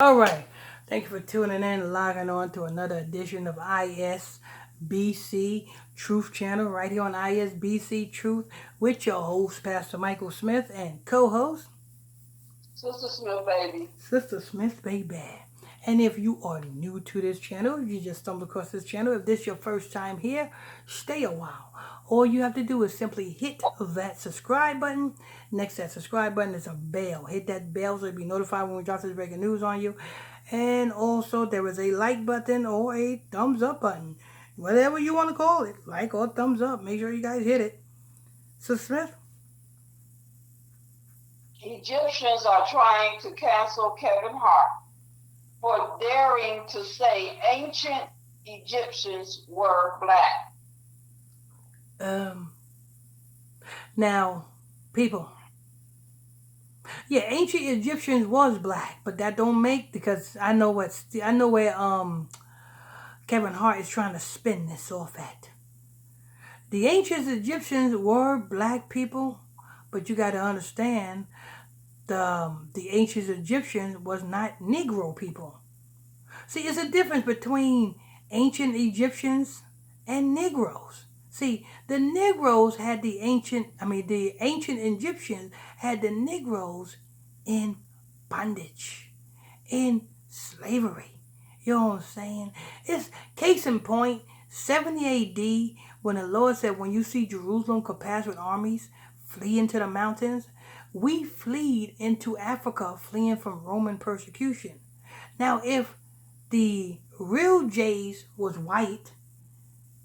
All right. Thank you for tuning in and logging on to another edition of ISBC Truth Channel right here on ISBC Truth with your host, Pastor Michael Smith, and co host, Sister Smith, baby. Sister Smith, baby. And if you are new to this channel, you just stumbled across this channel. If this is your first time here, stay a while. All you have to do is simply hit that subscribe button. Next to that subscribe button is a bell. Hit that bell so you'll be notified when we drop this breaking news on you. And also there is a like button or a thumbs up button. Whatever you want to call it. Like or thumbs up. Make sure you guys hit it. So Smith? Egyptians are trying to cancel Kevin Hart for daring to say ancient Egyptians were black. Um Now, people. Yeah, ancient Egyptians was black, but that don't make because I know where Kevin Hart is trying to spin this off at. The ancient Egyptians were black people, but you got to understand the ancient Egyptians was not Negro people. See, it's a difference between ancient Egyptians and Negroes. See, the Negroes had the ancient Egyptians had the Negroes in bondage, in slavery. You know what I'm saying? It's case in point, 70 AD, when the Lord said, when you see Jerusalem compassed with armies, flee into the mountains. We fled into Africa, fleeing from Roman persecution. Now, if the real Jays was white,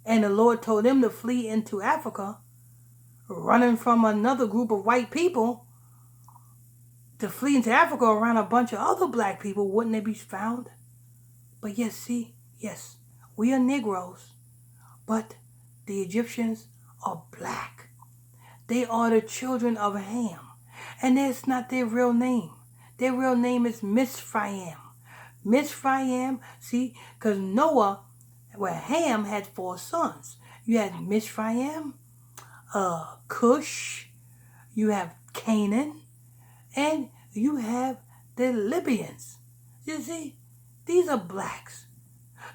and the Lord told them to flee into Africa, running from another group of white people, to flee into Africa around a bunch of other black people, wouldn't they be found? But yes, see, yes, we are Negroes, but the Egyptians are black. They are the children of Ham, and that's not their real name. Their real name is Mizraim. Mizraim, see, because Noah, well, Ham had four sons. You had Mizraim, Cush, you have Canaan, and you have the Libyans. You see, these are blacks.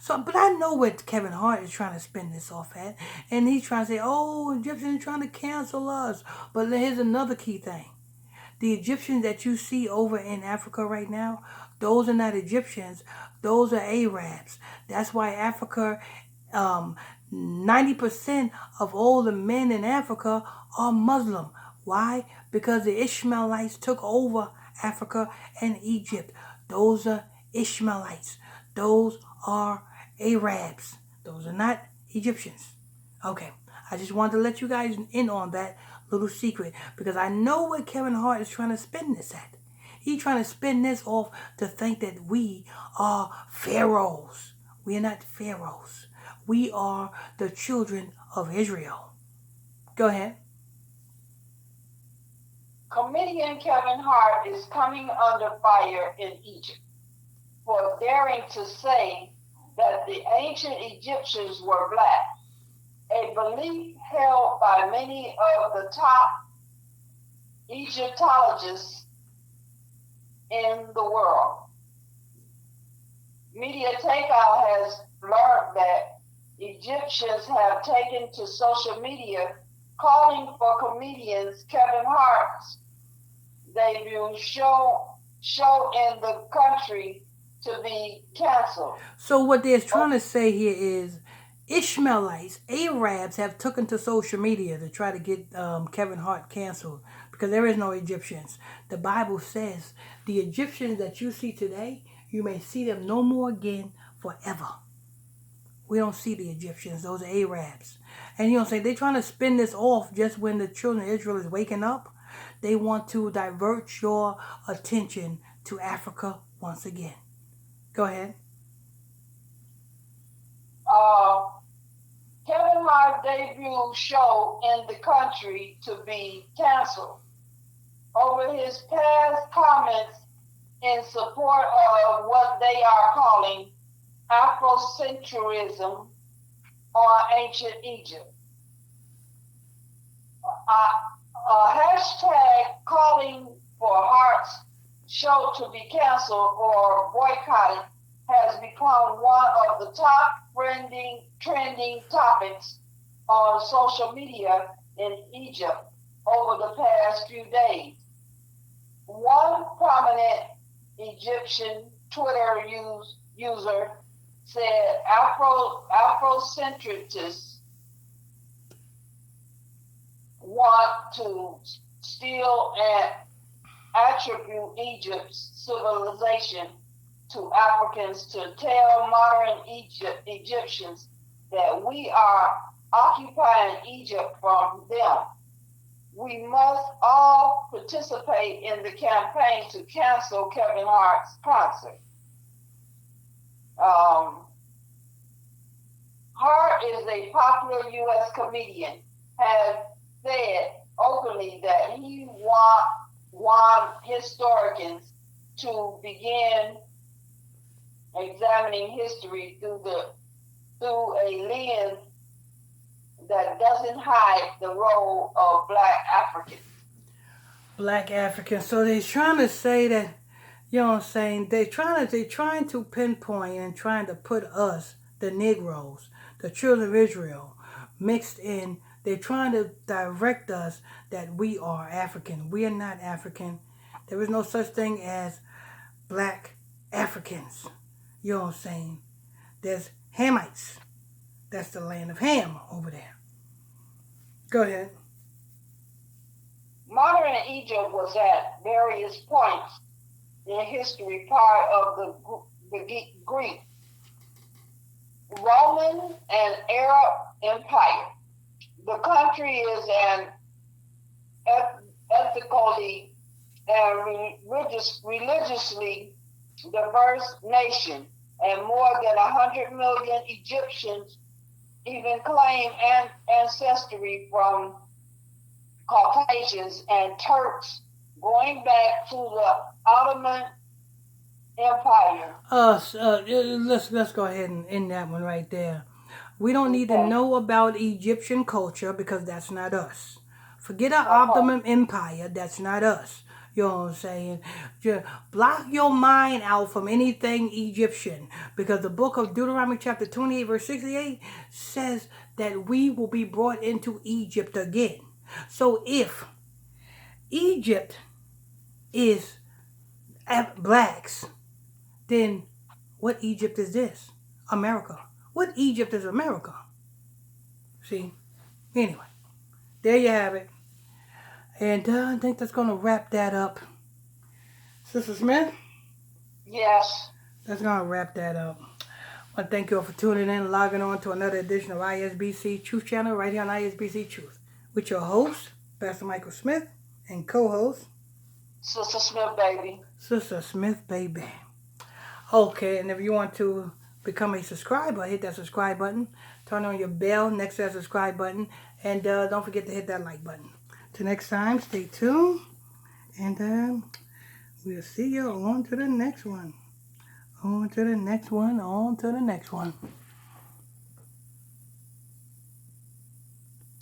So, but I know what Kevin Hart is trying to spin this off at, and he's trying to say, "Oh, Egyptians are trying to cancel us." But here's another key thing: the Egyptians that you see over in Africa right now, those are not Egyptians; those are Arabs. That's why Africa, 90% of all the men in Africa are Muslim. Why? Because the Ishmaelites took over Africa and Egypt. Those are Ishmaelites. Those are Arabs. Those are not Egyptians. Okay. I just wanted to let you guys in on that little secret because I know what Kevin Hart is trying to spin this at. He's trying to spin this off to think that we are pharaohs. We are not pharaohs. We are the children of Israel. Go ahead. Comedian Kevin Hart is coming under fire in Egypt for daring to say that the ancient Egyptians were black, a belief held by many of the top Egyptologists in the world. Media Takeout has learned that Egyptians have taken to social media calling for comedians Kevin Hart's debut show in the country to be canceled. So what they're trying to say here is Ishmaelites, Arabs have taken to social media to try to get Kevin Hart canceled because there is no Egyptians. The Bible says the Egyptians that you see today, you may see them no more again forever. We don't see the Egyptians; those are Arabs. And you know, say they're trying to spin this off just when the children of Israel is waking up. They want to divert your attention to Africa once again. Go ahead. Uh, Kevin Hart's debut show in the country to be canceled over his past comments in support of what they are calling Afrocentrism on ancient Egypt. A hashtag calling for Hart's show to be canceled or boycotted has become one of the top trending topics on social media in Egypt over the past few days. One prominent Egyptian Twitter user said Afrocentricists want to steal and attribute Egypt's civilization to Africans to tell modern Egyptians that we are occupying Egypt from them. We must all participate in the campaign to cancel Kevin Hart's concert. Hart is a popular U.S. comedian, has said openly that he want historians to begin examining history through a lens that doesn't hide the role of Black Africans. Black Africans. So they're trying to say that, you know what I'm saying? They're trying to pinpoint and trying to put us, the Negroes, the children of Israel, mixed in. They're trying to direct us that we are African. We are not African. There is no such thing as Black Africans. You know what I'm saying? There's Hamites. That's the land of Ham over there. Go ahead. Modern Egypt was at various points in history part of the Greek, Roman, and Arab Empire. The country is an ethnically and religiously diverse nation, and more than 100 million Egyptians even claim ancestry from Caucasians and Turks going back to the Ottoman Empire. Let's go ahead and end that one right there. We don't need to know about Egyptian culture because that's not us. Forget our Ottoman Empire, that's not us. You know what I'm saying? Just block your mind out from anything Egyptian because the book of Deuteronomy chapter 28 verse 68 says that we will be brought into Egypt again. So if Egypt is blacks, then what Egypt is this? America. What Egypt is America? See? Anyway, there you have it. And I think that's going to wrap that up. Sister Smith? Yes. That's going to wrap that up. I want to thank you all for tuning in, logging on to another edition of ISBC Truth Channel right here on ISBC Truth. With your host, Pastor Michael Smith, and co-host, Sister Smith, baby. Sister Smith, baby. Okay, and if you want to become a subscriber, hit that subscribe button. Turn on your bell next to that subscribe button. And don't forget to hit that like button. Till next time, stay tuned. And we'll see you on to the next one. On to the next one. On to the next one.